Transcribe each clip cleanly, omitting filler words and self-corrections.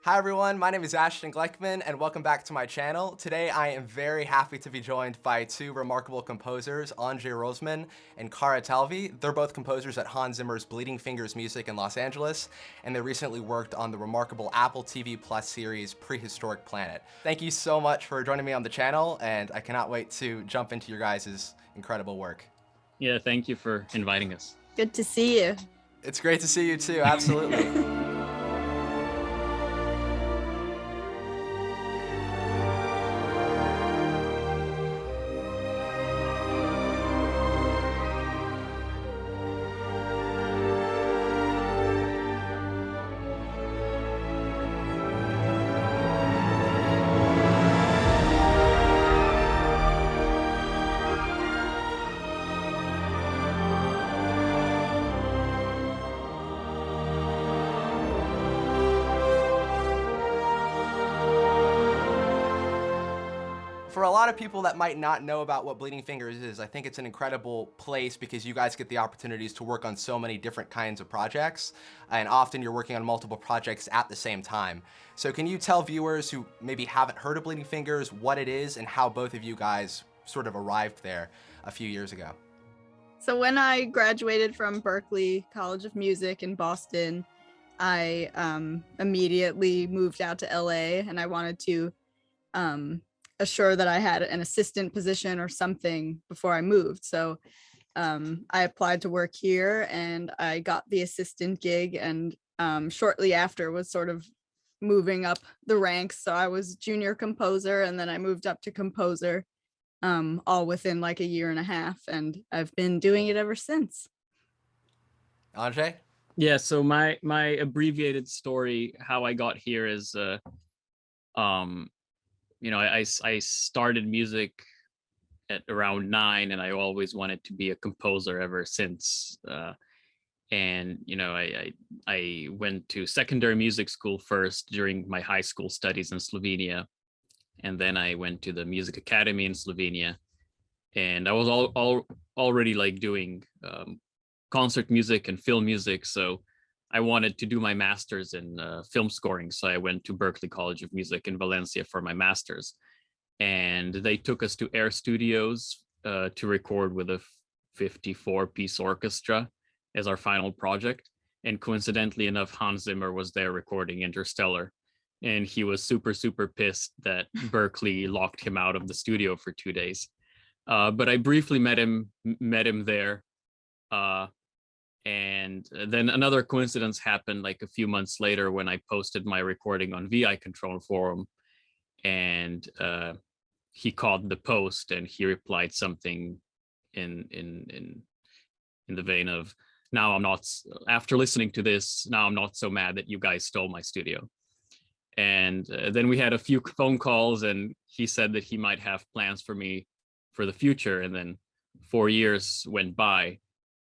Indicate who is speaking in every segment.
Speaker 1: Hi everyone, my name is Ashton Gleckman and welcome back to my channel. Today I am very happy to be joined by two remarkable composers, Anže Rozman and Kara Talve. They're both composers at Hans Zimmer's Bleeding Fingers Music in Los Angeles, and they recently worked on the remarkable Apple TV Plus series Prehistoric Planet. Thank you so much for joining me on the channel, and I cannot wait to jump into your guys' incredible work.
Speaker 2: Yeah, thank you for inviting us.
Speaker 3: Good to see you.
Speaker 1: It's great to see you too, absolutely. For a lot of people that might not know about what Bleeding Fingers is, I think it's an incredible place because you guys get the opportunities to work on so many different kinds of projects, and often you're working on multiple projects at the same time. So can you tell viewers who maybe haven't heard of Bleeding Fingers what it is and how both of you guys sort of arrived there a few years ago?
Speaker 3: So when I graduated from Berklee College of Music in Boston, I immediately moved out to LA, and I wanted to assure that I had an assistant position or something before I moved. So I applied to work here and I got the assistant gig, and shortly after was sort of moving up the ranks. So I was junior composer and then I moved up to composer, all within like a year and a half, and I've been doing it ever since.
Speaker 1: Anže?
Speaker 2: Yeah, so my abbreviated story, how I got here is I started music at around 9, and I always wanted to be a composer ever since. And I went to secondary music school first during my high school studies in Slovenia, and then I went to the music academy in Slovenia, and I was already like doing concert music and film music, so I wanted to do my master's in film scoring. So I went to Berklee College of Music in Valencia for my master's, and they took us to Air Studios to record with a 54-piece orchestra as our final project. And coincidentally enough, Hans Zimmer was there recording Interstellar, and he was super pissed that Berklee locked him out of the studio for 2 days. But I briefly met him there. And then another coincidence happened like a few months later when I posted my recording on VI Control Forum, and he caught the post and he replied something in the vein of, "Now I'm not, after listening to this, now I'm not so mad that you guys stole my studio." And then we had a few phone calls, and he said that he might have plans for me for the future. And then 4 years went by,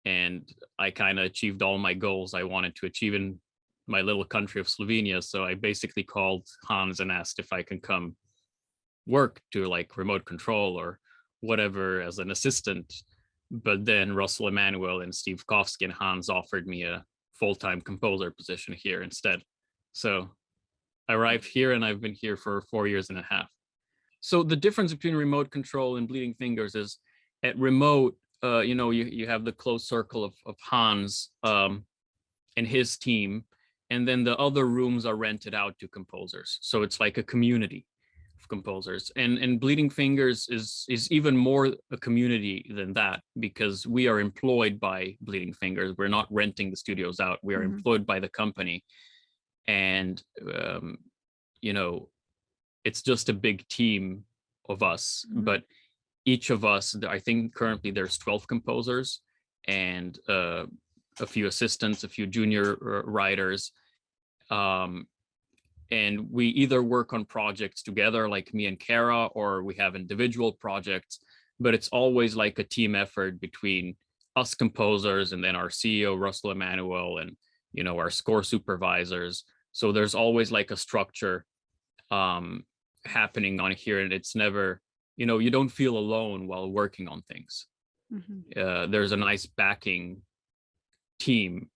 Speaker 2: and I kind of achieved all my goals I wanted to achieve in my little country of Slovenia. So I basically called Hans and asked if I can come work to like remote control or whatever as an assistant. But then Russell Emanuel and Steve Kofsky and Hans offered me a full-time composer position here instead. So I arrived here, and I've been here for 4 years and a half. So the difference between remote control and Bleeding Fingers is, at remote, you have the close circle of Hans and his team, and then the other rooms are rented out to composers. So it's like a community of composers. And Bleeding Fingers is even more a community than that, because we are employed by Bleeding Fingers. We're not renting the studios out. We are employed by the company. And, it's just a big team of us. But each of us, I think currently there's 12 composers and a few assistants, a few junior writers. And we either work on projects together like me and Kara, or we have individual projects, but it's always like a team effort between us composers and then our CEO, Russell Emanuel, and, our score supervisors. So there's always like a structure happening on here, and it's never, you don't feel alone while working on things. There's a nice backing team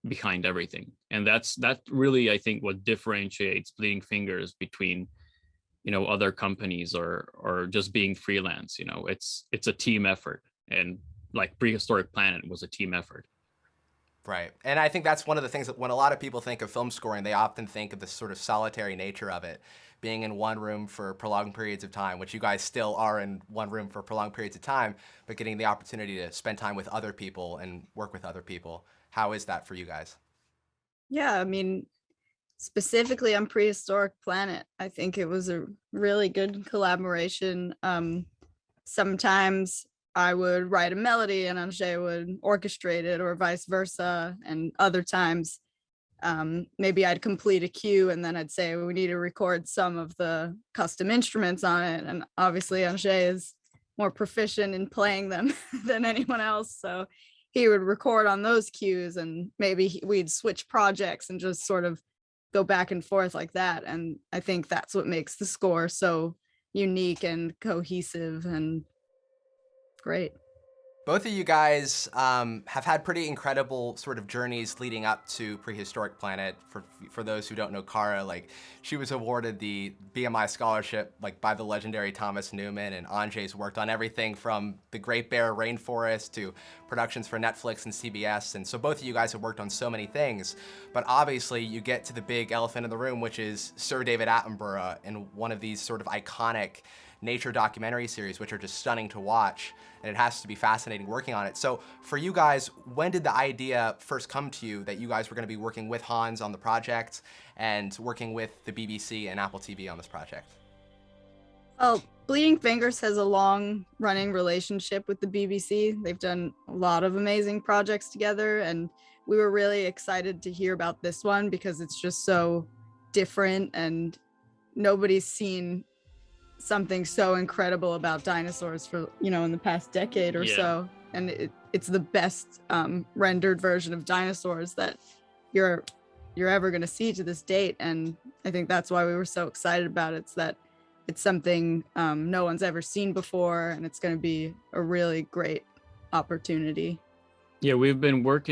Speaker 2: behind everything. And that's really, I think, what differentiates Bleeding Fingers between, other companies or just being freelance. It's a team effort, and like Prehistoric Planet was a team effort.
Speaker 1: Right. And I think that's one of the things that when a lot of people think of film scoring, they often think of the sort of solitary nature of it, being in one room for prolonged periods of time, which you guys still are in one room for prolonged periods of time, but getting the opportunity to spend time with other people and work with other people. How is that for you guys?
Speaker 3: Yeah, I mean, specifically on Prehistoric Planet, I think it was a really good collaboration. Sometimes I would write a melody and Anže would orchestrate it, or vice versa. And other times, maybe I'd complete a cue and then I'd say we need to record some of the custom instruments on it. And obviously Anže is more proficient in playing them than anyone else. So he would record on those cues, and maybe we'd switch projects and just sort of go back and forth like that. And I think that's what makes the score so unique and cohesive and great.
Speaker 1: Both of you guys have had pretty incredible sort of journeys leading up to Prehistoric Planet. For those who don't know Kara, like, she was awarded the BMI scholarship like by the legendary Thomas Newman, and Anje's worked on everything from the Great Bear Rainforest to productions for Netflix and CBS. And so both of you guys have worked on so many things, but obviously you get to the big elephant in the room, which is Sir David Attenborough in one of these sort of iconic nature documentary series, which are just stunning to watch, and it has to be fascinating working on it. So for you guys, when did the idea first come to you that you guys were going to be working with Hans on the project and working with the BBC and Apple TV on this project?
Speaker 3: Well, Bleeding Fingers has a long running relationship with the BBC. They've done a lot of amazing projects together, and we were really excited to hear about this one because it's just so different, and nobody's seen something so incredible about dinosaurs for, in the past decade or so. And it's the best rendered version of dinosaurs that you're ever going to see to this date. And I think that's why we were so excited about it. It's that it's something no one's ever seen before, and it's going to be a really great opportunity.
Speaker 2: Yeah, we worked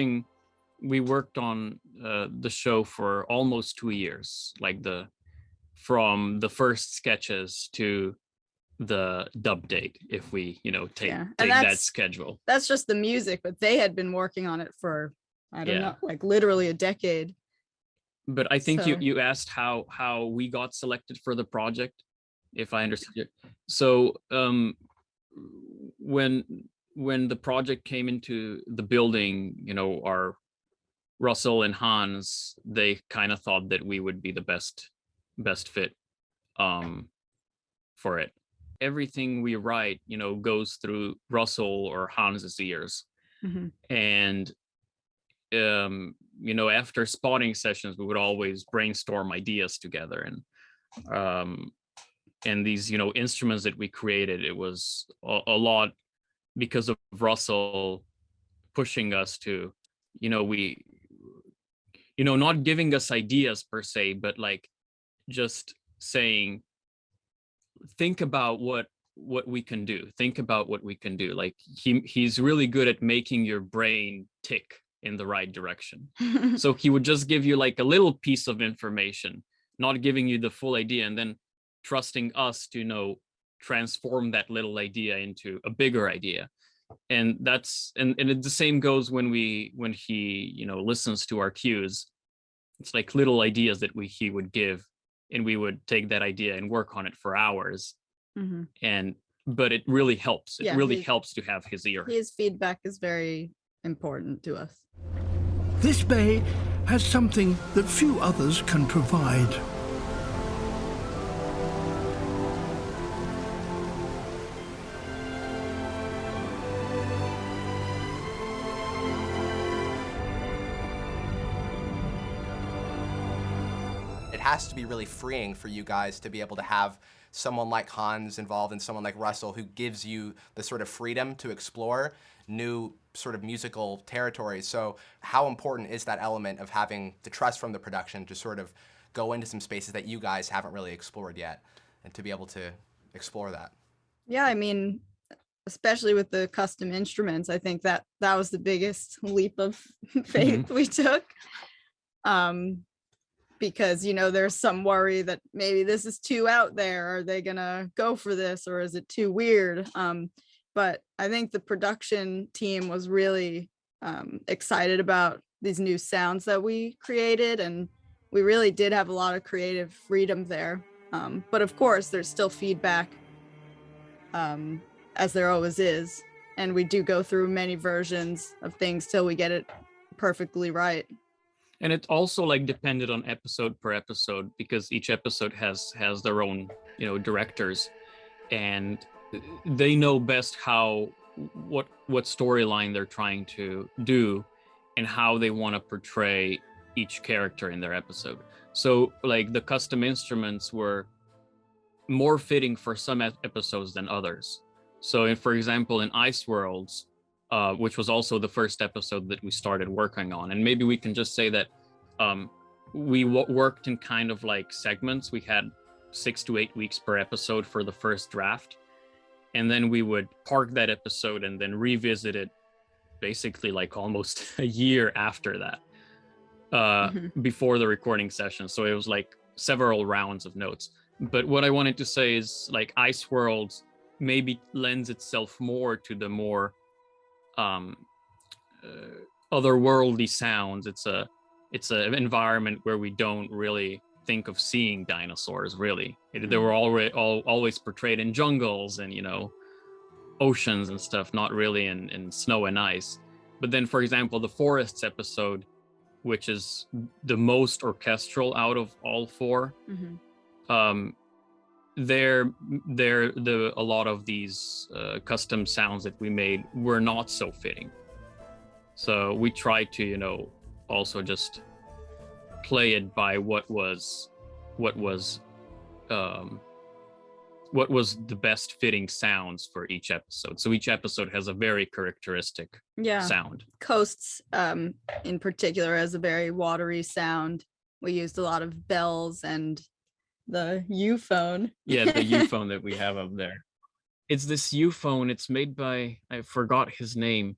Speaker 2: on the show for almost 2 years, like from the first sketches to the dub date, if we take that schedule.
Speaker 3: That's just the music, but they had been working on it for I don't know, like literally a decade.
Speaker 2: But I think you asked how we got selected for the project, if I understood you. So when the project came into the building, our Russell and Hans, they kind of thought that we would be the best fit for it. Everything we write, goes through Russell or Hans's ears.
Speaker 3: Mm-hmm.
Speaker 2: And after spotting sessions, we would always brainstorm ideas together. And these instruments that we created, it was a lot because of Russell pushing us to we not giving us ideas per se, but like just saying, think about what we can do. Think about what we can do. Like he's really good at making your brain tick in the right direction. So he would just give you like a little piece of information, not giving you the full idea, and then trusting us to transform that little idea into a bigger idea. And that's and the same goes when he listens to our cues. It's like little ideas that he would give, and we would take that idea and work on it for hours.
Speaker 3: Mm-hmm.
Speaker 2: But it really helps. It really helps to have his ear.
Speaker 3: His feedback is very important to us.
Speaker 4: This bay has something that few others can provide.
Speaker 1: It has to be really freeing for you guys to be able to have someone like Hans involved and someone like Russell who gives you the sort of freedom to explore new sort of musical territories. So how important is that element of having the trust from the production to sort of go into some spaces that you guys haven't really explored yet, and to be able to explore that?
Speaker 3: Yeah, I mean, especially with the custom instruments, I think that was the biggest leap of faith we took. Because, you know, there's some worry that maybe this is too out there. Are they gonna go for this, or is it too weird? But I think the production team was really excited about these new sounds that we created, and we really did have a lot of creative freedom there. But of course, there's still feedback, as there always is, and we do go through many versions of things till we get it perfectly right.
Speaker 2: And it also like depended on episode per episode, because each episode has their own, you know, directors, and they know best how what storyline they're trying to do and how they want to portray each character in their episode. So like the custom instruments were more fitting for some episodes than others. So for example, in Ice Worlds, which was also the first episode that we started working on. And maybe we can just say that we worked in kind of like segments. We had 6 to 8 weeks per episode for the first draft. And then we would park that episode and then revisit it basically like almost a year after that, before the recording session. So it was like several rounds of notes. But what I wanted to say is like Ice Worlds maybe lends itself more to the more otherworldly sounds. It's an environment where we don't really think of seeing dinosaurs really. They were always portrayed in jungles and, you know, oceans and stuff, not really in snow and ice. But then, for example, the Forests episode, which is the most orchestral out of all 4, a lot of these custom sounds that we made were not so fitting. So we tried to, you know, also just play it by what was the best fitting sounds for each episode. So each episode has a very characteristic sound. Coasts
Speaker 3: in particular has a very watery sound. We used a lot of bells and the Euphone.
Speaker 2: Yeah, the Euphone that we have up there. It's this Euphone. It's made by, I forgot his name.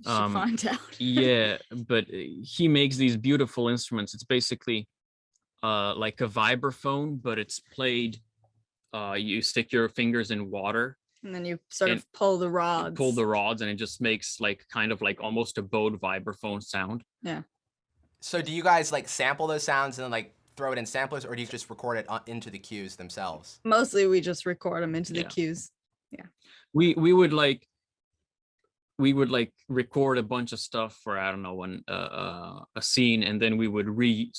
Speaker 3: Should find out.
Speaker 2: Yeah, but he makes these beautiful instruments. It's basically like a vibraphone, but it's played. You stick your fingers in water,
Speaker 3: and then you sort of pull the rods.
Speaker 2: And it just makes like kind of like almost a bowed vibraphone sound.
Speaker 3: Yeah.
Speaker 1: So do you guys like sample those sounds and then like throw it in samplers, or do you just record it into the cues themselves?
Speaker 3: Mostly we just record them into the cues. Yeah.
Speaker 2: We would record a bunch of stuff for, I don't know, a scene, and then we would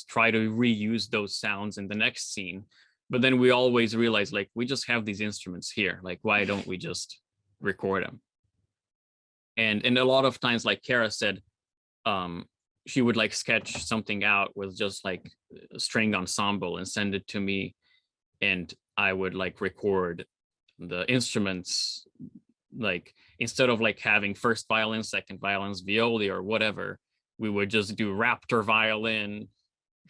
Speaker 2: try to reuse those sounds in the next scene. But then we always realize, like, we just have these instruments here. Like, why don't we just record them? And a lot of times, like Kara said, she would like sketch something out with just like a string ensemble and send it to me, and I would like record the instruments. Like, instead of like having first violin, second violins, violi or whatever, we would just do raptor violin,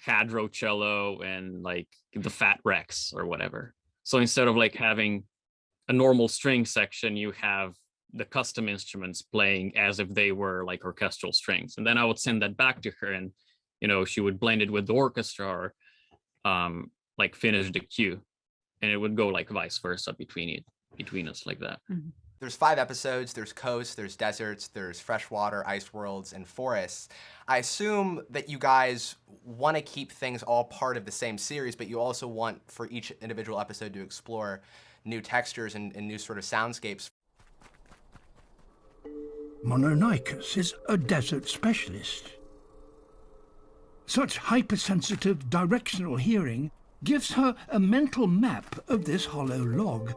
Speaker 2: hadro cello, and like the Fat Rex or whatever. So instead of like having a normal string section, you have the custom instruments playing as if they were like orchestral strings. And then I would send that back to her, and, you know, she would blend it with the orchestra or like finish the cue, and it would go like vice versa between us like that.
Speaker 3: Mm-hmm.
Speaker 1: There's 5 episodes. There's coasts, there's deserts, there's freshwater, ice worlds, and forests. I assume that you guys want to keep things all part of the same series, but you also want for each individual episode to explore new textures and new sort of soundscapes.
Speaker 4: Mononicus is a desert specialist. Such hypersensitive directional hearing gives her a mental map of this hollow log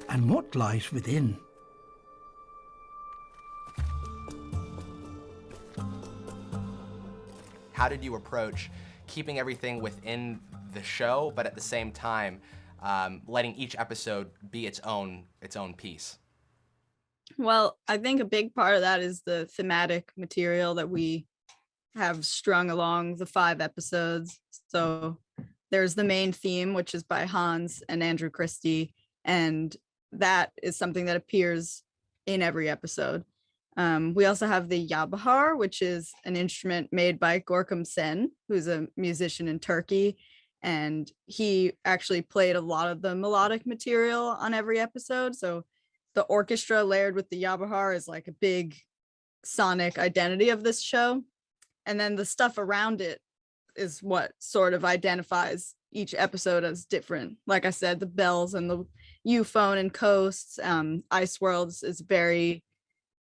Speaker 4: and what lies within.
Speaker 1: How did you approach keeping everything within the show, but at the same time letting each episode be its own piece?
Speaker 3: Well, I think a big part of that is the thematic material that we have strung along the 5 episodes. So there's the main theme, which is by Hans and Andrew Christie, and that is something that appears in every episode. We also have the yabahar, which is an instrument made by Gorkum Sen, who's a musician in Turkey. And he actually played a lot of the melodic material on every episode. So the orchestra layered with the yabahar is like a big sonic identity of this show. And then the stuff around it is what sort of identifies each episode as different. Like I said, the bells and the euphone and coasts. Ice Worlds is very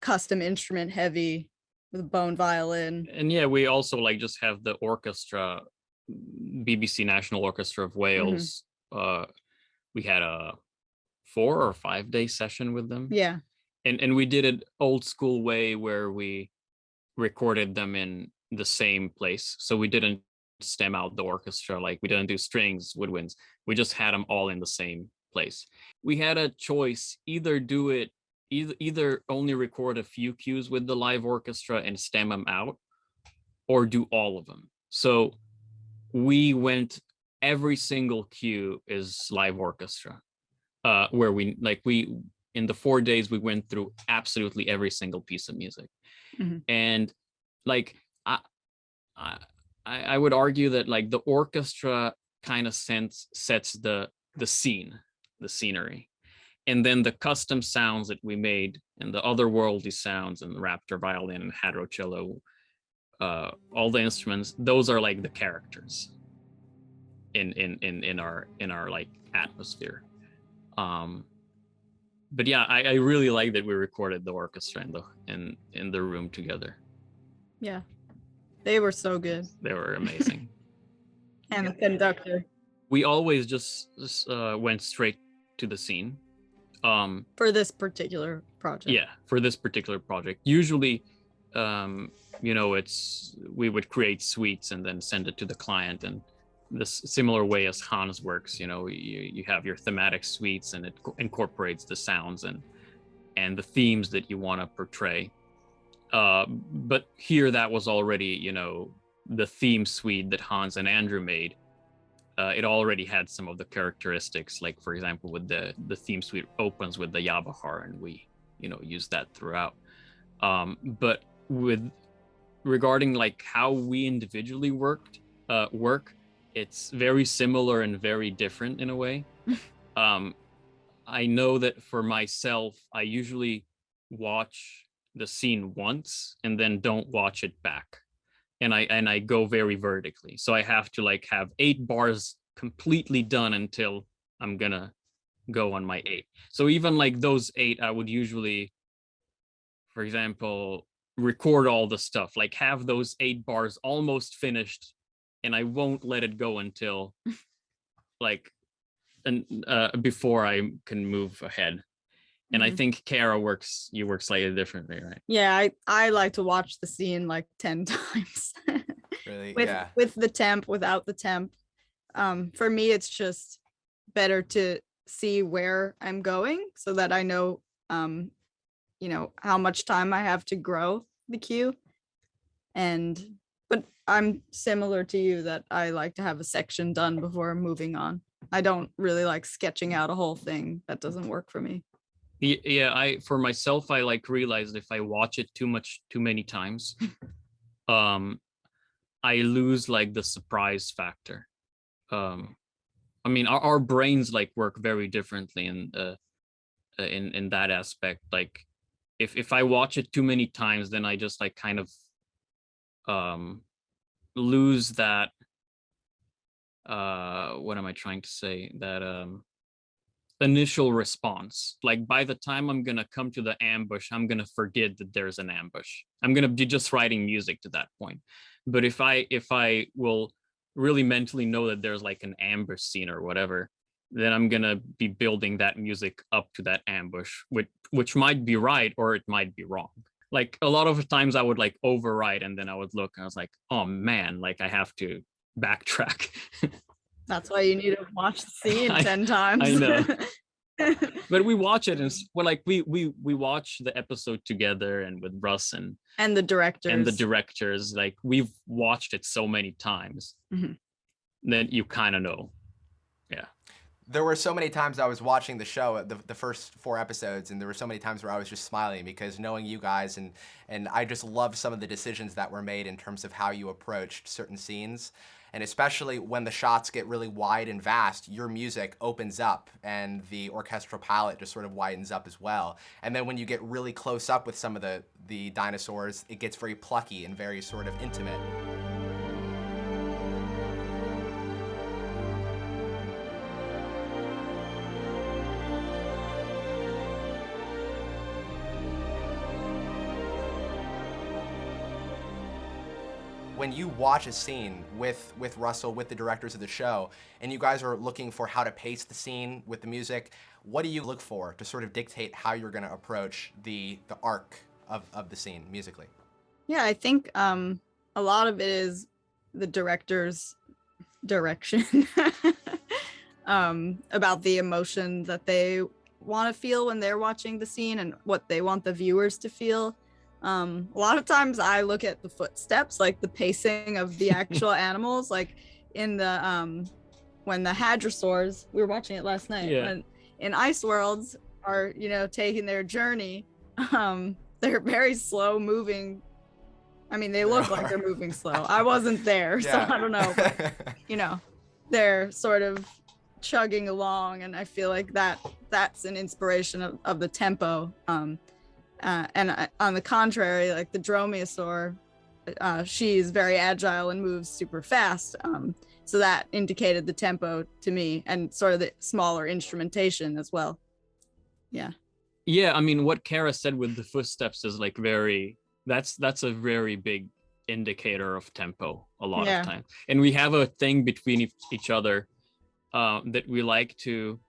Speaker 3: custom instrument heavy with a bone violin.
Speaker 2: And yeah, we also like just have the orchestra, BBC National Orchestra of Wales. We had a 4 or 5 day session with them.
Speaker 3: Yeah.
Speaker 2: And we did it old school way where we recorded them in the same place. So we didn't stem out the orchestra, like we didn't do strings, woodwinds. We just had them all in the same place. We had a choice, either only record a few cues with the live orchestra and stem them out, or do all of them. So we went, every single cue is live orchestra, where we in the 4 days we went through absolutely every single piece of music. And like I would argue that like the orchestra kind of sets the scene, the scenery, and then the custom sounds that we made and the otherworldly sounds and the raptor violin and hadrocello, all the instruments, those are like the characters in our like atmosphere. But yeah, I really like that we recorded the orchestra in the room together.
Speaker 3: Yeah, they were so good.
Speaker 2: They were amazing.
Speaker 3: And the conductor.
Speaker 2: We always just went straight to the scene.
Speaker 3: For this particular project.
Speaker 2: Yeah, for this particular project. Usually, we would create suites and then send it to the client, and this similar way as Hans works, you have your thematic suites and it incorporates the sounds and the themes that you want to portray. But here that was already, the theme suite that Hans and Andrew made. It already had some of the characteristics, like for example, with the theme suite opens with the yabahar, and we, use that throughout. But regarding like how we individually work, it's very similar and very different in a way. I know that for myself, I usually watch the scene once and then don't watch it back. And I go very vertically. So I have to like have 8 bars completely done until I'm gonna go on my 8. So even like those 8, I would usually, for example, record all the stuff, like have those 8 bars almost finished, and I won't let it go until like before I can move ahead. And I think Kara you work slightly differently, right?
Speaker 3: Yeah, I like to watch the scene like 10 times.
Speaker 1: Really?
Speaker 3: With the temp, without the temp. For me, it's just better to see where I'm going so that I know, how much time I have to grow the cue. But I'm similar to you that I like to have a section done before moving on. I don't really like sketching out a whole thing. That doesn't work for me.
Speaker 2: Yeah, for myself, I like realized if I watch it too many times, I lose like the surprise factor. I mean, our brains like work very differently in that aspect. Like if I watch it too many times, then I just like kind of lose that what am I trying to say, that initial response. Like by the time I'm gonna come to the ambush, I'm gonna forget that there's an ambush. I'm gonna be just writing music to that point. But if I will really mentally know that there's like an ambush scene or whatever, then I'm gonna be building that music up to that ambush, which might be right or it might be wrong. Like a lot of times I would like overwrite, and then I would look and I was like, oh man, like I have to backtrack.
Speaker 3: That's why you need to watch the scene 10 times.
Speaker 2: I know. But we watch it, and we watch the episode together, and with Russ and
Speaker 3: the directors.
Speaker 2: Like we've watched it so many times that you kind of know. Yeah.
Speaker 1: There were so many times I was watching the show, the first 4 episodes, and there were so many times where I was just smiling because knowing you guys, and I just loved some of the decisions that were made in terms of how you approached certain scenes. And especially when the shots get really wide and vast, your music opens up and the orchestral palette just sort of widens up as well. And then when you get really close up with some of the dinosaurs, it gets very plucky and very sort of intimate. When you watch a scene with Russell, with the directors of the show, and you guys are looking for how to pace the scene with the music, what do you look for to sort of dictate how you're going to approach the arc of the scene musically?
Speaker 3: Yeah, I think a lot of it is the director's direction about the emotion that they want to feel when they're watching the scene and what they want the viewers to feel. A lot of times I look at the footsteps, like the pacing of the actual animals, like in the when the hadrosaurs, we were watching it last night, when in Ice Worlds are, you know, taking their journey, they're very slow moving. I mean, they look like they're moving slow. I wasn't there, so I don't know, but, you know, they're sort of chugging along, and I feel like that's an inspiration of the tempo. And on the contrary, like the dromaeosaur, she's very agile and moves super fast. So that indicated the tempo to me, and sort of the smaller instrumentation as well. Yeah.
Speaker 2: Yeah, I mean, what Kara said with the footsteps is like that's a very big indicator of tempo a lot of time. And we have a thing between each other that we like to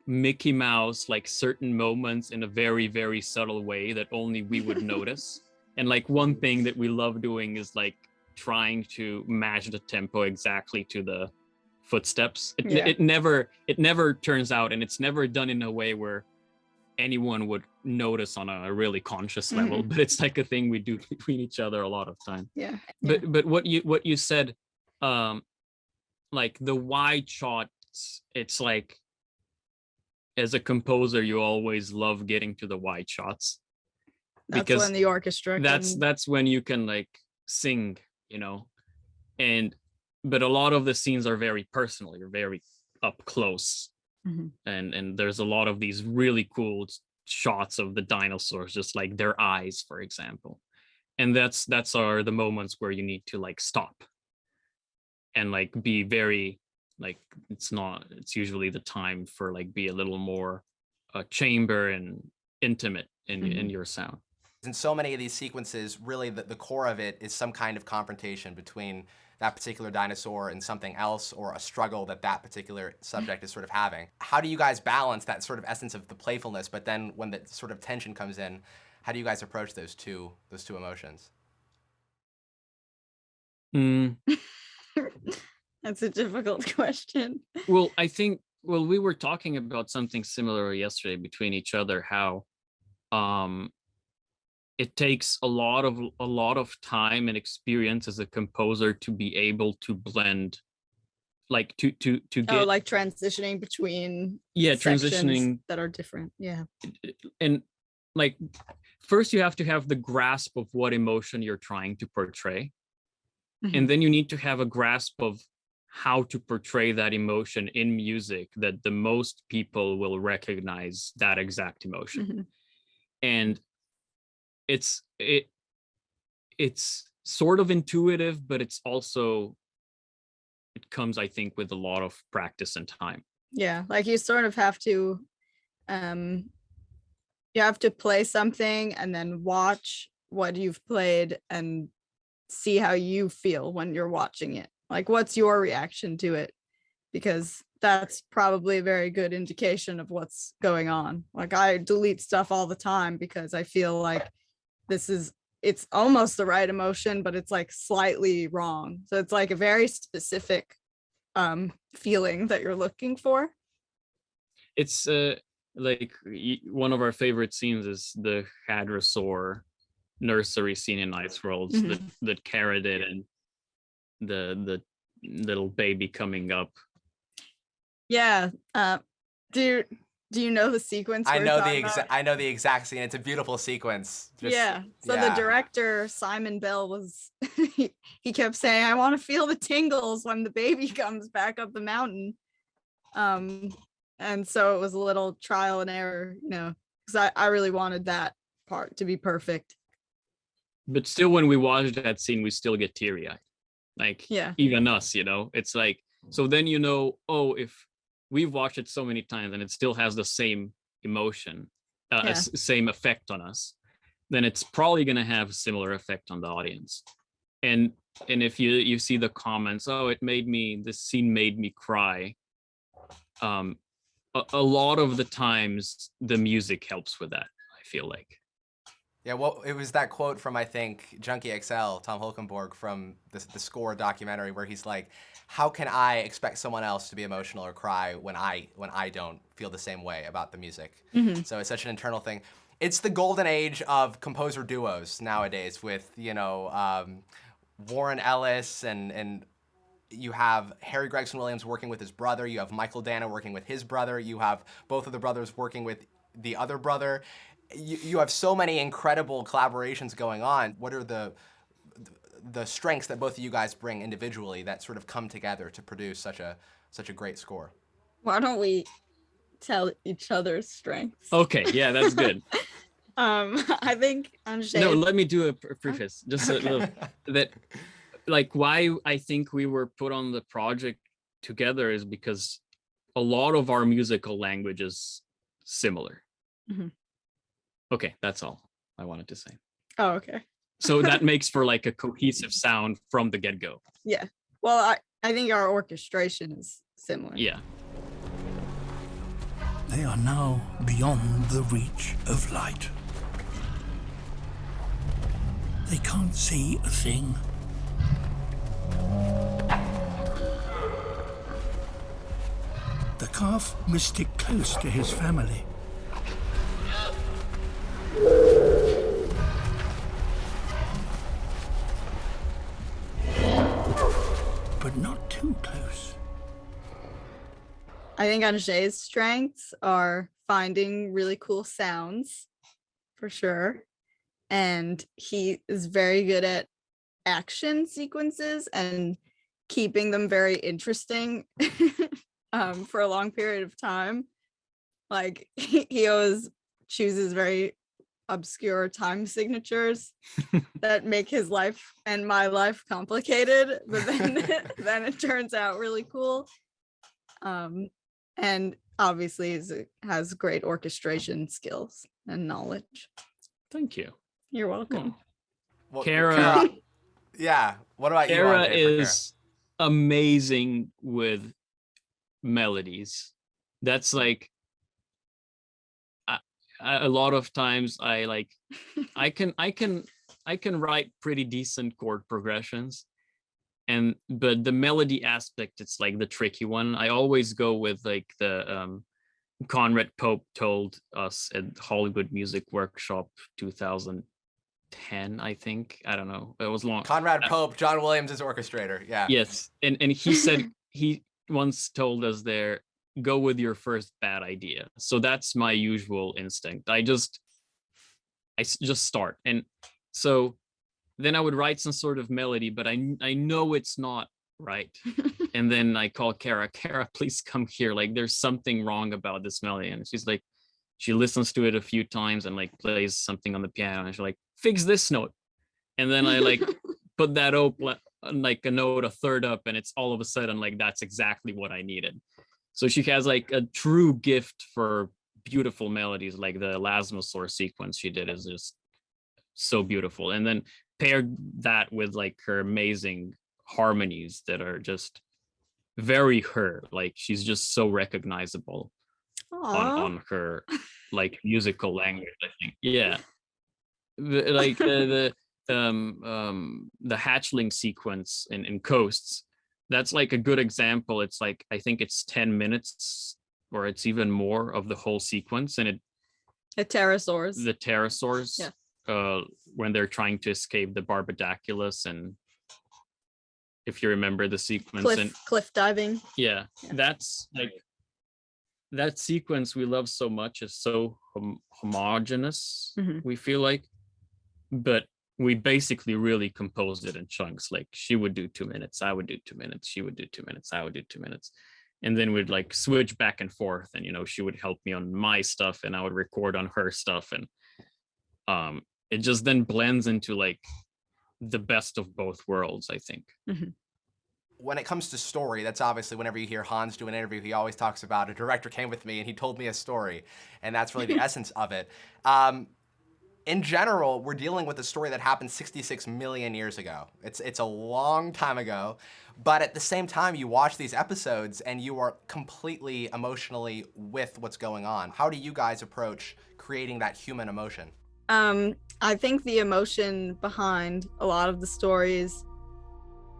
Speaker 2: Mickey Mouse like certain moments in a very, very subtle way that only we would notice. And like one thing that we love doing is like trying to match the tempo exactly to the footsteps. It never turns out, and it's never done in a way where anyone would notice on a really conscious level, but it's like a thing we do between each other a lot of time. But what you said, like the wide shots, it's like, as a composer, you always love getting to the wide shots.
Speaker 3: That's when the orchestra
Speaker 2: that's when you can like sing, you know. But a lot of the scenes are very personal. You're very up close. And there's a lot of these really cool shots of the dinosaurs, just like their eyes, for example. And that's are the moments where you need to like stop and like be very like, it's usually the time for like be a little more chamber and intimate in your sound.
Speaker 1: In so many of these sequences, really the core of it is some kind of confrontation between that particular dinosaur and something else, or a struggle that particular subject is sort of having. How do you guys balance that sort of essence of the playfulness, but then when the sort of tension comes in, how do you guys approach those two emotions?
Speaker 3: That's a difficult question.
Speaker 2: Well, I think, we were talking about something similar yesterday between each other, how it takes a lot of time and experience as a composer to be able to blend, like to get
Speaker 3: like transitioning between
Speaker 2: transitioning
Speaker 3: that are different.
Speaker 2: And like first you have to have the grasp of what emotion you're trying to portray, and then you need to have a grasp of how to portray that emotion in music that the most people will recognize that exact emotion. And it's sort of intuitive, but it comes, I think, with a lot of practice and time.
Speaker 3: Like you sort of have to play something and then watch what you've played and see how you feel when you're watching it. Like, what's your reaction to it? Because that's probably a very good indication of what's going on. Like, I delete stuff all the time because I feel like it's almost the right emotion, but it's like slightly wrong. So it's like a very specific feeling that you're looking for.
Speaker 2: It's like one of our favorite scenes is the hadrosaur nursery scene in Ice Worlds that Kara did, and the little baby coming up.
Speaker 3: Yeah. Do you know the sequence?
Speaker 1: I
Speaker 3: we're
Speaker 1: know
Speaker 3: talking about?
Speaker 1: I know the exact scene. It's a beautiful sequence.
Speaker 3: Yeah. So the director, Simon Bell, was he kept saying, I want to feel the tingles when the baby comes back up the mountain. And so it was a little trial and error, because I really wanted that part to be perfect.
Speaker 2: But still, when we watch that scene, we still get teary-eyed. Like,
Speaker 3: yeah,
Speaker 2: even us, it's like, so then oh, if we've watched it so many times and it still has the same emotion, same effect on us, then it's probably going to have a similar effect on the audience. And if you see the comments, oh, this scene made me cry. A lot of the times the music helps with that, I feel like.
Speaker 1: Yeah, well, it was that quote from, I think, Junkie XL, Tom Holkenborg, from the Score documentary, where he's like, how can I expect someone else to be emotional or cry when I don't feel the same way about the music?
Speaker 3: Mm-hmm.
Speaker 1: So it's such an internal thing. It's the golden age of composer duos nowadays with, Warren Ellis and you have Harry Gregson Williams working with his brother. You have Michael Dana working with his brother. You have both of the brothers working with the other brother. You have so many incredible collaborations going on. What are the strengths that both of you guys bring individually that sort of come together to produce such a great score?
Speaker 3: Why don't we tell each other's strengths?
Speaker 2: Okay, yeah, that's good.
Speaker 3: I think Anže.
Speaker 2: No, let me do a preface. Just a little that. Like, why I think we were put on the project together is because a lot of our musical language is similar.
Speaker 3: Mm-hmm.
Speaker 2: Okay, that's all I wanted to say.
Speaker 3: Oh, okay.
Speaker 2: So that makes for like a cohesive sound from the get-go.
Speaker 3: Yeah. Well, I think our orchestration is similar.
Speaker 2: Yeah.
Speaker 4: They are now beyond the reach of light. They can't see a thing. The calf must stick close to his family. But not too close.
Speaker 3: I think Anže's strengths are finding really cool sounds, for sure. And he is very good at action sequences and keeping them very interesting for a long period of time. Like he always chooses very obscure time signatures that make his life and my life complicated, but then it turns out really cool. And obviously has great orchestration skills and knowledge.
Speaker 2: Thank you.
Speaker 3: You're welcome.
Speaker 1: Well,
Speaker 2: Kara,
Speaker 1: yeah. What about
Speaker 2: Kara
Speaker 1: you?
Speaker 2: is amazing with melodies. That's like a lot of times I can write pretty decent chord progressions, but the melody aspect, it's like the tricky one. I always go with like the Conrad Pope told us at Hollywood Music Workshop 2010, I think. I don't know. It was long.
Speaker 1: Conrad Pope, John Williams' orchestrator. Yeah.
Speaker 2: Yes. And he said, he once told us there, go with your first bad idea. So that's my usual instinct. I just start. And so then I would write some sort of melody, but I know it's not right. And then I call Kara, please come here. Like, there's something wrong about this melody. And she's like, she listens to it a few times and like plays something on the piano. And she's like, fix this note. And then I like put that up, like a note a third up, and it's all of a sudden like, that's exactly what I needed. So she has like a true gift for beautiful melodies. Like the Lasmasaur sequence she did is just so beautiful. And then paired that with like her amazing harmonies that are just very her. Like, she's just so recognizable on her like musical language, I think. Yeah. Like the hatchling sequence in Coasts, that's like a good example. It's like, I think it's 10 minutes or it's even more of the whole sequence. And
Speaker 3: the pterosaurs,
Speaker 2: yeah. When they're trying to escape the Barbadoculus, and if you remember the sequence,
Speaker 3: cliff diving.
Speaker 2: Yeah, that's like that sequence we love so much is so homogeneous, we feel like, but we basically really composed it in chunks. Like she would do 2 minutes, I would do 2 minutes, she would do 2 minutes, I would do 2 minutes, and then we'd like switch back and forth, and she would help me on my stuff and I would record on her stuff, and it just then blends into like the best of both worlds, I think.
Speaker 1: When it comes to story, that's obviously whenever you hear Hans do an interview, he always talks about a director came with me and he told me a story, and that's really the essence of it. In general, we're dealing with a story that happened 66 million years ago. It's a long time ago, but at the same time, you watch these episodes and you are completely emotionally with what's going on. How do you guys approach creating that human emotion?
Speaker 3: I think the emotion behind a lot of the stories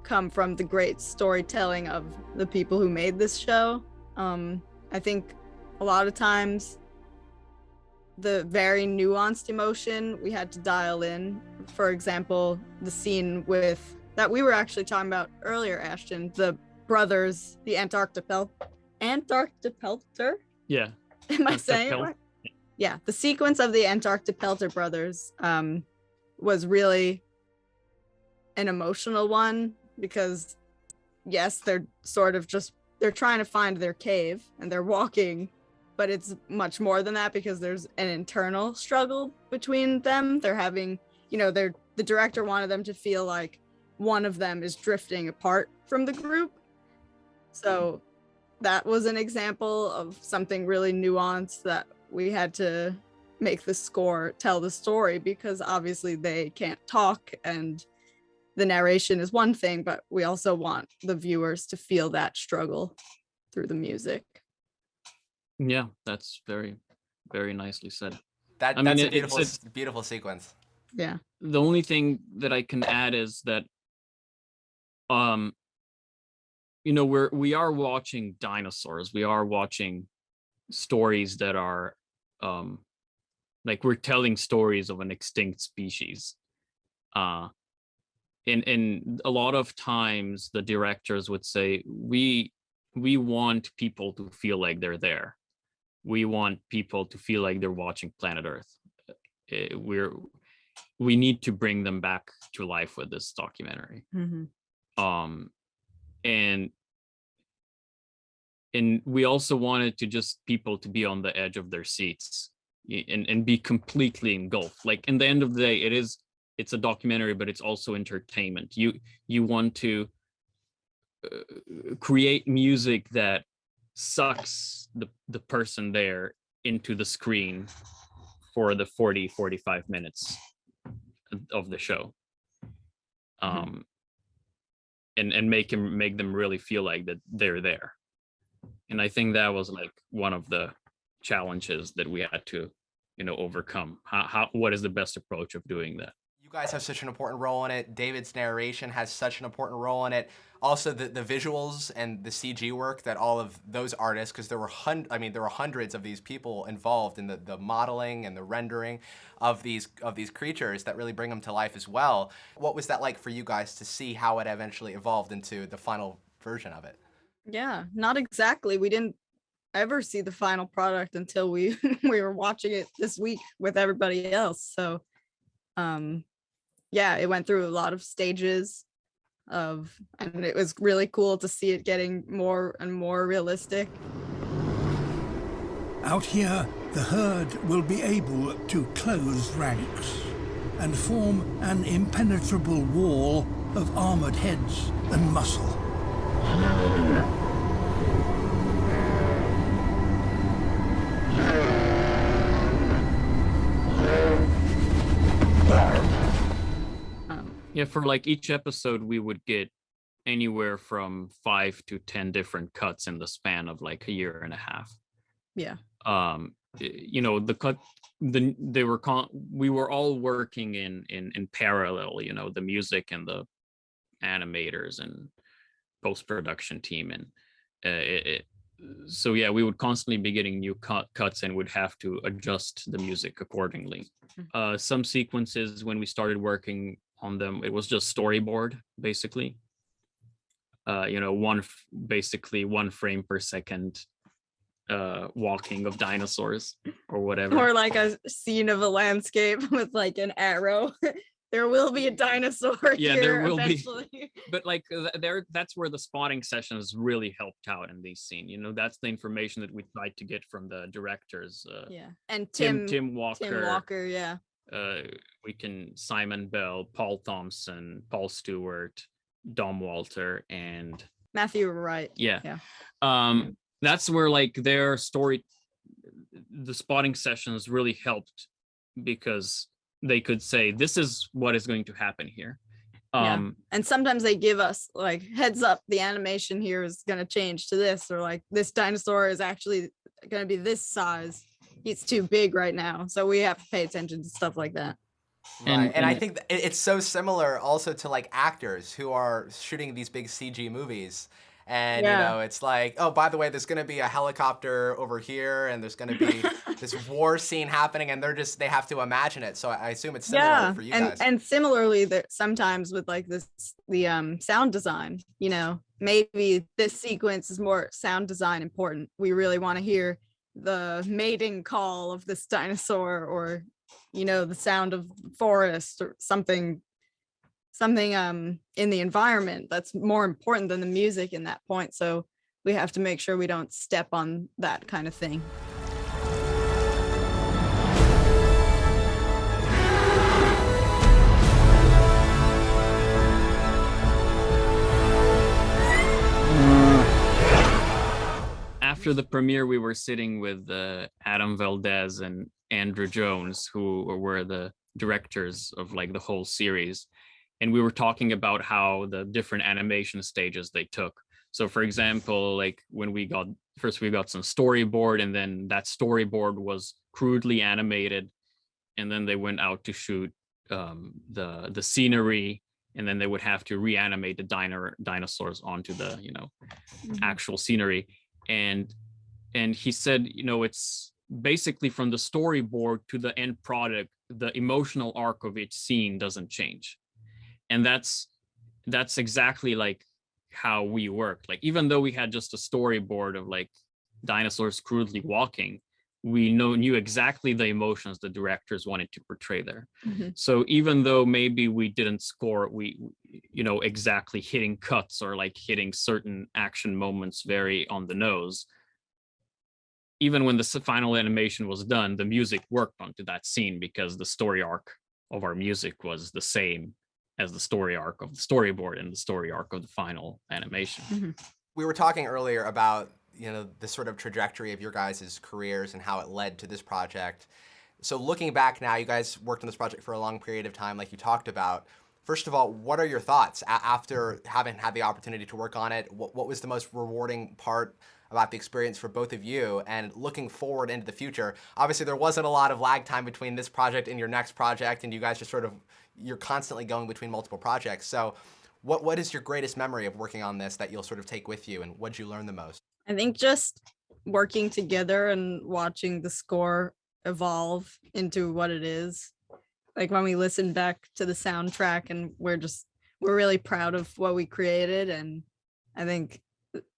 Speaker 3: come from the great storytelling of the people who made this show. I think a lot of times the very nuanced emotion we had to dial in. For example, the scene with that we were actually talking about earlier, Ashton, the brothers, the Antarctopelter.
Speaker 2: Yeah.
Speaker 3: Am I saying it right? Yeah, the sequence of the Antarctopelter brothers was really an emotional one, because yes, they're sort of just, they're trying to find their cave and they're walking, but it's much more than that, because there's an internal struggle between them. They're having, the director wanted them to feel like one of them is drifting apart from the group. So that was an example of something really nuanced that we had to make the score tell the story, because obviously they can't talk and the narration is one thing, but we also want the viewers to feel that struggle through the music.
Speaker 2: Yeah, that's very, very nicely said.
Speaker 1: That's a beautiful sequence.
Speaker 3: Yeah.
Speaker 2: The only thing that I can add is that, we are watching dinosaurs. We are watching stories that are, like we're telling stories of an extinct species. And a lot of times the directors would say, we want people to feel like they're there. We want people to feel like they're watching Planet Earth. We need to bring them back to life with this documentary. And we also wanted to just people to be on the edge of their seats and be completely engulfed. Like, in the end of the day, it's a documentary, but it's also entertainment. You want to create music that sucks the person there into the screen for the 45 minutes of the show, and make them really feel like that they're there. And I think that was like one of the challenges that we had to overcome. What is the best approach of doing that?
Speaker 1: You guys have such an important role in it. David's narration has such an important role in it. Also, the visuals and the CG work that all of those artists, because there were hundreds of these people involved in the modeling and the rendering of these creatures that really bring them to life as well. What was that like for you guys to see how it eventually evolved into the final version of it?
Speaker 3: Yeah, not exactly. We didn't ever see the final product until we were watching it this week with everybody else. So yeah, it went through a lot of stages and it was really cool to see it getting more and more realistic.
Speaker 4: Out here, the herd will be able to close ranks and form an impenetrable wall of armored heads and muscle.
Speaker 2: Yeah, for like each episode, we would get anywhere from 5 to 10 different cuts in the span of like a year and a half.
Speaker 3: Yeah.
Speaker 2: We were all working in parallel, the music and the animators and post-production team, and so yeah, we would constantly be getting new cuts and would have to adjust the music accordingly. Some sequences, when we started working on them, it was just storyboard, basically. Basically 1 frame per second walking of dinosaurs or whatever.
Speaker 3: Or like a scene of a landscape with like an arrow. There will be a dinosaur
Speaker 2: Yeah,
Speaker 3: here
Speaker 2: there will
Speaker 3: eventually.
Speaker 2: be. But like that's where the spotting sessions really helped out in these scenes. You know, that's the information that we tried to get from the directors.
Speaker 3: Yeah, and
Speaker 2: Tim Walker.
Speaker 3: Tim Walker, yeah.
Speaker 2: We can Simon Bell, Paul Thompson, Paul Stewart, Dom Walter, and
Speaker 3: Matthew Wright.
Speaker 2: Yeah. That's where like their story, the spotting sessions really helped because they could say, this is what is going to happen here.
Speaker 3: And sometimes they give us like heads up, the animation here is going to change to this, or like this dinosaur is actually going to be this size. It's too big right now. So we have to pay attention to stuff like that.
Speaker 1: Right. And I think it's so similar also to like actors who are shooting these big CG movies. And, you know, it's like, oh, by the way, there's going to be a helicopter over here and there's going to be this war scene happening, and they have to imagine it. So I assume it's similar for you guys.
Speaker 3: And similarly, that sometimes with like the sound design, you know, maybe this sequence is more sound design important. We really want to hear the mating call of this dinosaur, or, you know, the sound of forest or something in the environment that's more important than the music in that point. So we have to make sure we don't step on that kind of thing.
Speaker 2: After the premiere, we were sitting with Adam Valdez and Andrew Jones, who were the directors of like the whole series. And we were talking about how the different animation stages they took. So for example, like when we got some storyboard, and then that storyboard was crudely animated. And then they went out to shoot the scenery, and then they would have to reanimate the dinosaurs onto the, you know, actual scenery. And he said, you know, it's basically from the storyboard to the end product, the emotional arc of each scene doesn't change. And that's exactly like how we work. Like, even though we had just a storyboard of like dinosaurs crudely walking, we knew exactly the emotions the directors wanted to portray there. So even though maybe we didn't score, you know, exactly hitting cuts or like hitting certain action moments very on the nose, even when the final animation was done, the music worked onto that scene because the story arc of our music was the same as the story arc of the storyboard and the story arc of the final animation.
Speaker 1: We were talking earlier about, you know, the sort of trajectory of your guys' careers and how it led to this project. So looking back now, you guys worked on this project for a long period of time, like you talked about. First of all, what are your thoughts after having had the opportunity to work on it? What was the most rewarding part about the experience for both of you? And looking forward into the future, obviously there wasn't a lot of lag time between this project and your next project, and you guys just you're constantly going between multiple projects. So what is your greatest memory of working on this that you'll sort of take with you, and what did you learn the most?
Speaker 3: I think just working together and watching the score evolve into what it is. Like when we listen back to the soundtrack, and we're really proud of what we created. And I think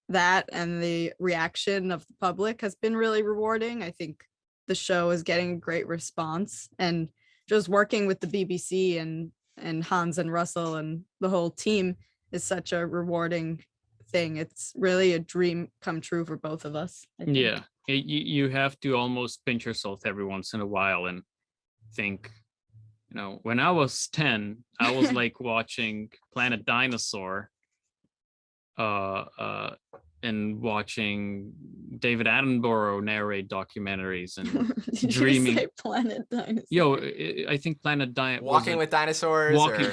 Speaker 3: that and the reaction of the public has been really rewarding. I think the show is getting a great response, and just working with the BBC and Hans and Russell and the whole team is such a rewarding thing. It's really a dream come true for both of us, I think.
Speaker 2: Yeah, you have to almost pinch yourself every once in a while and think, you know, when I was 10, I was like watching Planet Dinosaur and watching David Attenborough narrate documentaries and dreaming.
Speaker 3: You say Planet Dinosaur?
Speaker 2: Yo, I think Planet Dinosaur.
Speaker 1: Walking with Dinosaurs.
Speaker 2: Walking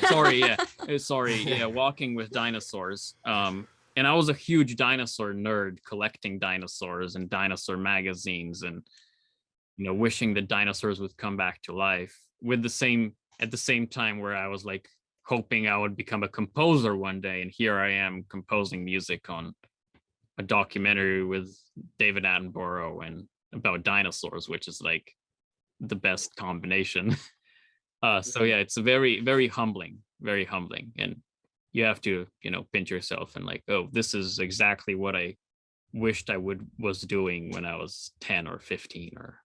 Speaker 2: with Dinosaurs. And I was a huge dinosaur nerd, collecting dinosaurs and dinosaur magazines, and, you know, wishing that dinosaurs would come back to life. At the same time where I was like hoping I would become a composer one day, and here I am composing music on a documentary with David Attenborough and about dinosaurs, which is like the best combination. So yeah, it's very, very humbling, and you have to, you know, pinch yourself and like, oh, this is exactly what I wished I was doing when I was 10 or 15, or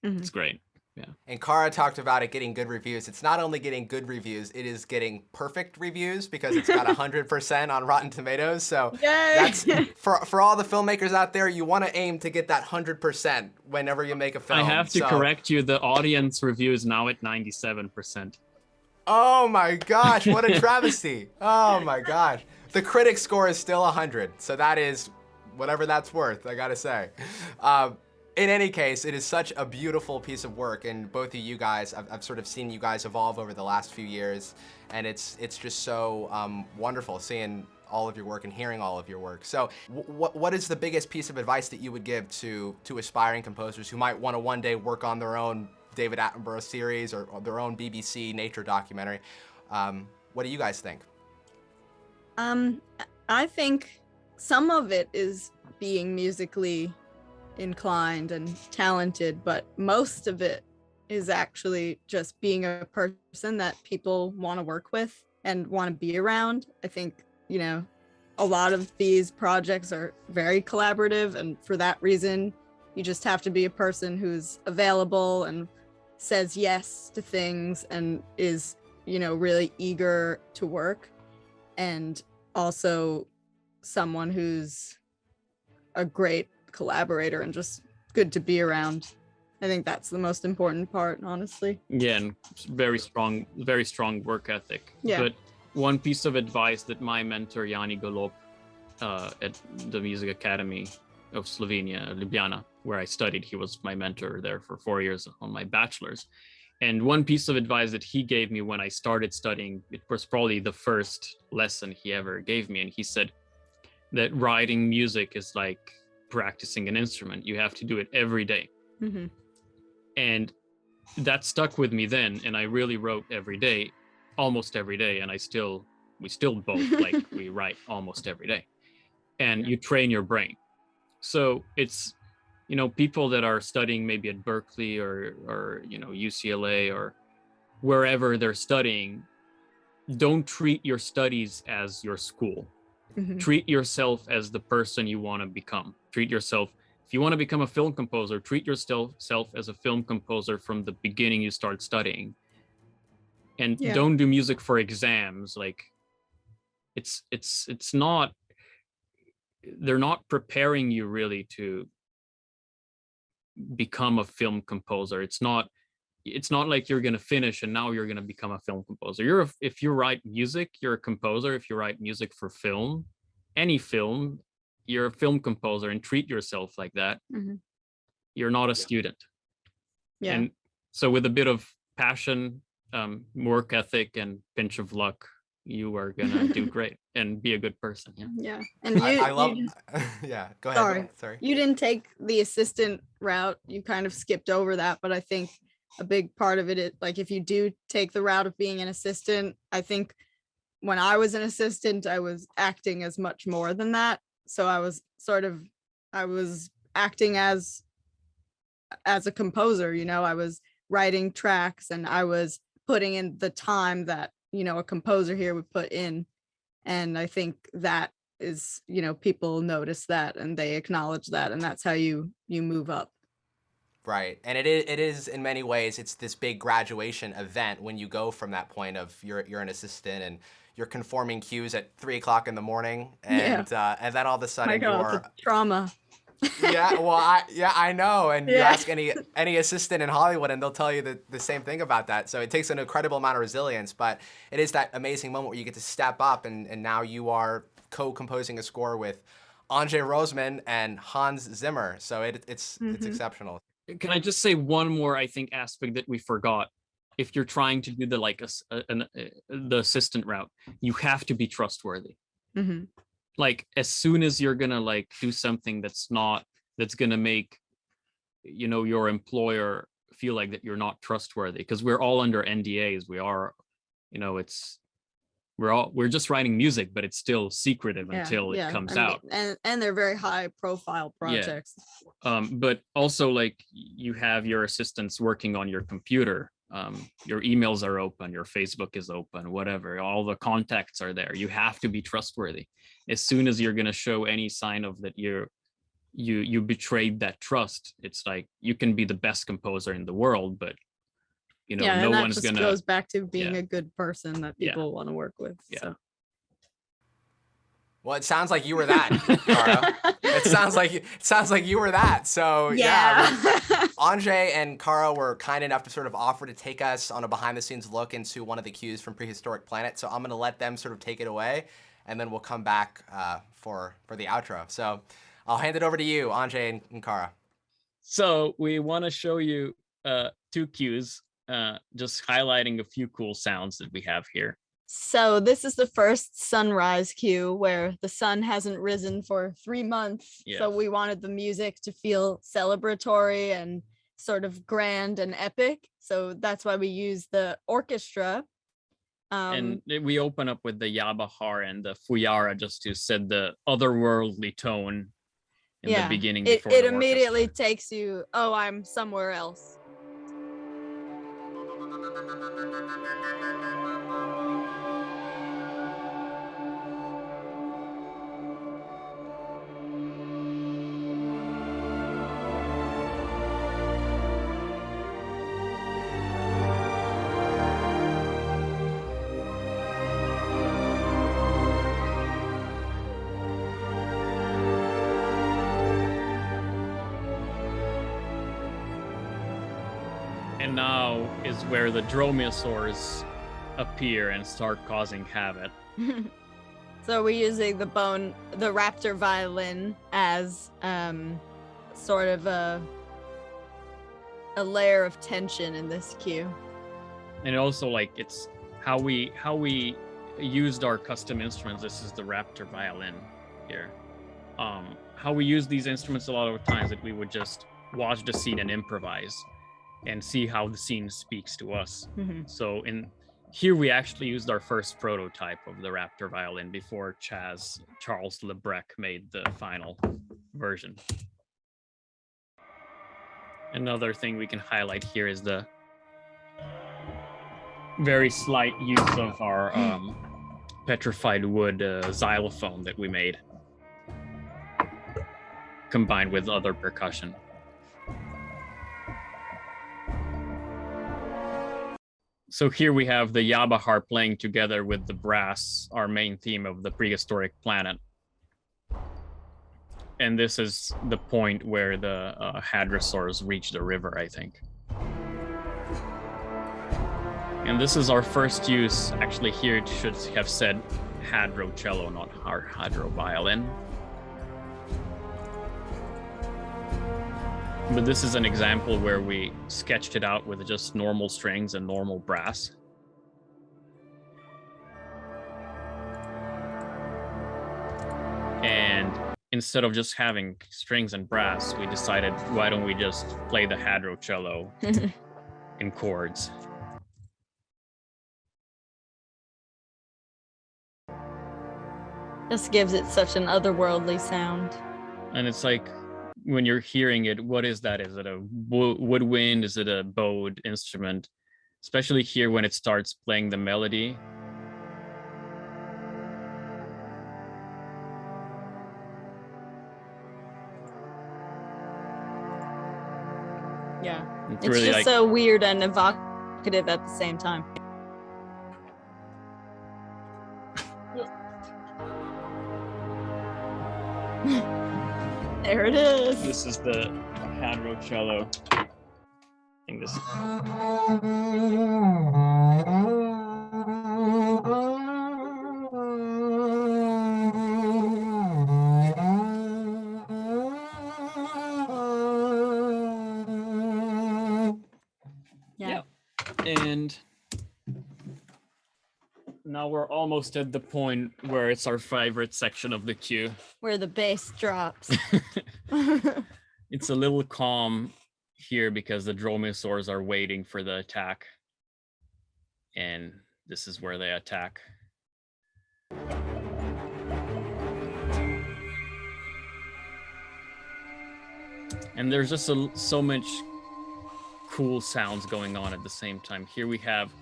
Speaker 2: it's great. Yeah.
Speaker 1: And Kara talked about it getting good reviews. It's not only getting good reviews, it is getting perfect reviews because it's got 100% on Rotten Tomatoes. So that's for all the filmmakers out there, you want to aim to get that 100% whenever you make a film.
Speaker 2: I have to correct you. The audience review is now at 97%.
Speaker 1: Oh my gosh, what a travesty. Oh my gosh. The critic score is still 100. So that is whatever that's worth, I gotta say. In any case, it is such a beautiful piece of work, and both of you guys, I've sort of seen you guys evolve over the last few years, and it's just so wonderful seeing all of your work and hearing all of your work. So what is the biggest piece of advice that you would give to aspiring composers who might want to one day work on their own David Attenborough series or their own BBC nature documentary? What do you guys think?
Speaker 3: I think some of it is being musically inclined and talented, but most of it is actually just being a person that people want to work with and want to be around. I think, a lot of these projects are very collaborative, and for that reason, you just have to be a person who's available and says yes to things and is, really eager to work, and also someone who's a great collaborator and just good to be around. I think that's the most important part, honestly.
Speaker 2: Yeah, and very strong work ethic.
Speaker 3: Yeah.
Speaker 2: But one piece of advice that my mentor Jani Golob at the Music Academy of Slovenia, Ljubljana, where I studied, he was my mentor there for 4 years on my bachelor's. And one piece of advice that he gave me when I started studying, it was probably the first lesson he ever gave me, and he said that writing music is like practicing an instrument. You have to do it every day.
Speaker 3: Mm-hmm.
Speaker 2: And that stuck with me then, and I really wrote every day, almost every day, and we still both we write almost every day. And you train your brain. So it's people that are studying maybe at Berkeley or UCLA or wherever they're studying, don't treat your studies as your school.
Speaker 3: Mm-hmm.
Speaker 2: Treat yourself as the person you want to become. Treat yourself, if you want to become a film composer, treat yourself as a film composer from the beginning you start studying. And don't do music for exams. Like it's not, they're not preparing you really to become a film composer. It's not like you're going to finish and now you're going to become a film composer. If you write music, you're a composer. If you write music for film, any film, you're a film composer, and treat yourself like that.
Speaker 3: Mm-hmm.
Speaker 2: You're not a student.
Speaker 3: Yeah.
Speaker 2: And so with a bit of passion, work ethic, and pinch of luck, you are gonna do great and be a good person.
Speaker 3: Yeah. And
Speaker 1: I love yeah, go ahead. Sorry.
Speaker 3: You didn't take the assistant route. You kind of skipped over that, but I think a big part of it is, like, if you do take the route of being an assistant, I think when I was an assistant, I was acting as much more than that. So I was acting as a composer, I was writing tracks and I was putting in the time that, a composer here would put in. And I think that is, people notice that and they acknowledge that, and that's how you move up.
Speaker 1: Right. And it is in many ways, it's this big graduation event when you go from that point of you're an assistant and you're conforming cues at 3 o'clock in the morning, and then all of a sudden you're
Speaker 3: trauma.
Speaker 1: Yeah, well, I know, and you ask any assistant in Hollywood, and they'll tell you the same thing about that. So it takes an incredible amount of resilience, but it is that amazing moment where you get to step up, and now you are co-composing a score with Anže Rozman and Hans Zimmer. So it's exceptional.
Speaker 2: Can I just say one more, I think, aspect that we forgot? If you're trying to do the assistant route, you have to be trustworthy.
Speaker 3: Mm-hmm.
Speaker 2: Like, as soon as you're gonna do something that's gonna make your employer feel like that you're not trustworthy, because we're all under NDAs. We are, we're just writing music, but it's still secretive until it comes out.
Speaker 3: And they're very high profile projects.
Speaker 2: Yeah. But also, you have your assistants working on your computer. Your emails are open, your Facebook is open, whatever. All the contacts are there. You have to be trustworthy. as soon as you're going to show any sign of that you betrayed that trust, it's like you can be the best composer in the world, but no
Speaker 3: and that
Speaker 2: one's
Speaker 3: just
Speaker 2: gonna
Speaker 3: goes back to being a good person that people want to work with. So.
Speaker 1: Well, it sounds like you were that, Kara. It sounds like you were that. So Anže and Kara were kind enough to sort of offer to take us on a behind-the-scenes look into one of the cues from Prehistoric Planet. So I'm going to let them sort of take it away, and then we'll come back for the outro. So I'll hand it over to you, Anže and Kara.
Speaker 2: So we want to show you 2 cues, just highlighting a few cool sounds that we have here.
Speaker 3: So this is the first sunrise cue where the sun hasn't risen for 3 months.
Speaker 2: Yeah.
Speaker 3: So we wanted the music to feel celebratory and sort of grand and epic. So that's why we use the orchestra.
Speaker 2: And we open up with the Yabahar and the Fuyara just to set the otherworldly tone in the beginning.
Speaker 3: It immediately takes you, oh, I'm somewhere else.
Speaker 2: And now is where the dromaeosaurs appear and start causing havoc.
Speaker 3: So we're using the raptor violin as sort of a layer of tension in this cue.
Speaker 2: And also, like, it's how we used our custom instruments. This is the raptor violin here. How we use these instruments a lot of times that we would just watch the scene and improvise and see how the scene speaks to us.
Speaker 3: Mm-hmm.
Speaker 2: So here we actually used our first prototype of the raptor violin before Charles Lebrec made the final version. Another thing we can highlight here is the very slight use of our petrified wood xylophone that we made, combined with other percussion. So here we have the Yabahar playing together with the brass, our main theme of the Prehistoric Planet. And this is the point where the hadrosaurs reach the river, I think. And this is our first use. Actually, here it should have said hadrocello, not our hadroviolin. But this is an example where we sketched it out with just normal strings and normal brass. And instead of just having strings and brass, we decided, why don't we just play the hadrocello in chords?
Speaker 3: This gives it such an otherworldly sound.
Speaker 2: And it's like, when you're hearing it, what is that? Is it a woodwind? Is it a bowed instrument? Especially here when it starts playing the melody.
Speaker 3: Yeah, it's
Speaker 2: really
Speaker 3: just
Speaker 2: like,
Speaker 3: so weird and evocative at the same time. There it is.
Speaker 2: This is the hadrocello. I think this.
Speaker 3: Yeah.
Speaker 2: And now we're almost at the point where it's our favorite section of the cue.
Speaker 3: Where the bass drops.
Speaker 2: It's a little calm here because the dromaeosaurs are waiting for the attack. And this is where they attack. And there's just so much cool sounds going on at the same time. Here we have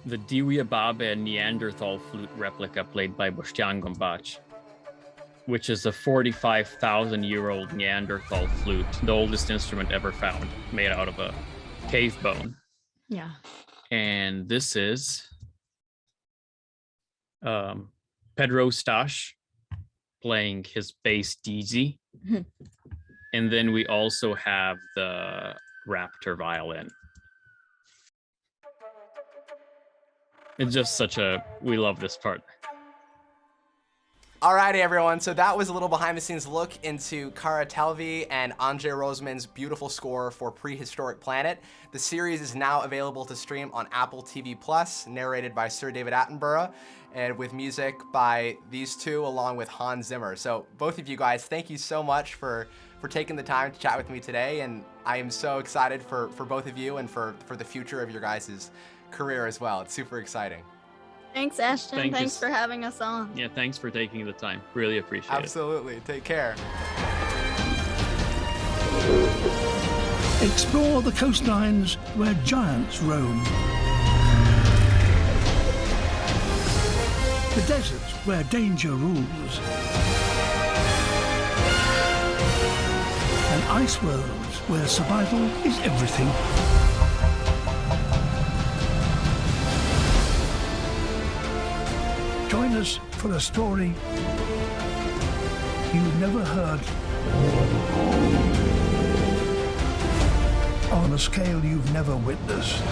Speaker 2: the Diwiababe Neanderthal flute replica played by Boštjan Gombač. which is a 45,000-year-old Neanderthal flute, the oldest instrument ever found, made out of a cave bone.
Speaker 3: Yeah.
Speaker 2: And this is Pedro Stash playing his bass DZ. And then we also have the Raptor violin. It's just we love this part.
Speaker 1: Alrighty, everyone. So that was a little behind-the-scenes look into Kara Talve and Anže Rozman's beautiful score for Prehistoric Planet. The series is now available to stream on Apple TV+, narrated by Sir David Attenborough, and with music by these two along with Hans Zimmer. So both of you guys, thank you so much for taking the time to chat with me today, and I am so excited for both of you and for the future of your guys' career as well. It's super exciting.
Speaker 3: Thanks, Ashton. Thanks for having us on.
Speaker 2: Yeah, thanks for taking the time. Really appreciate it.
Speaker 1: Absolutely. Take care.
Speaker 4: Explore the coastlines where giants roam. The deserts where danger rules. And ice worlds where survival is everything. Join us for a story you've never heard, on a scale you've never witnessed.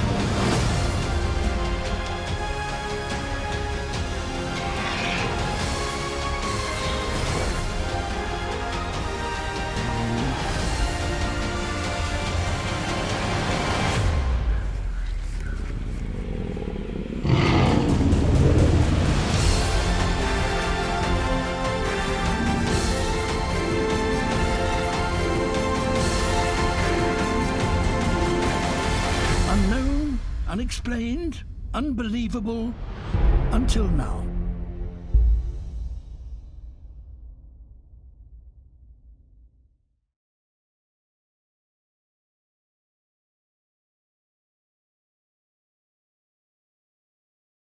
Speaker 4: Unexplained, unbelievable, until now.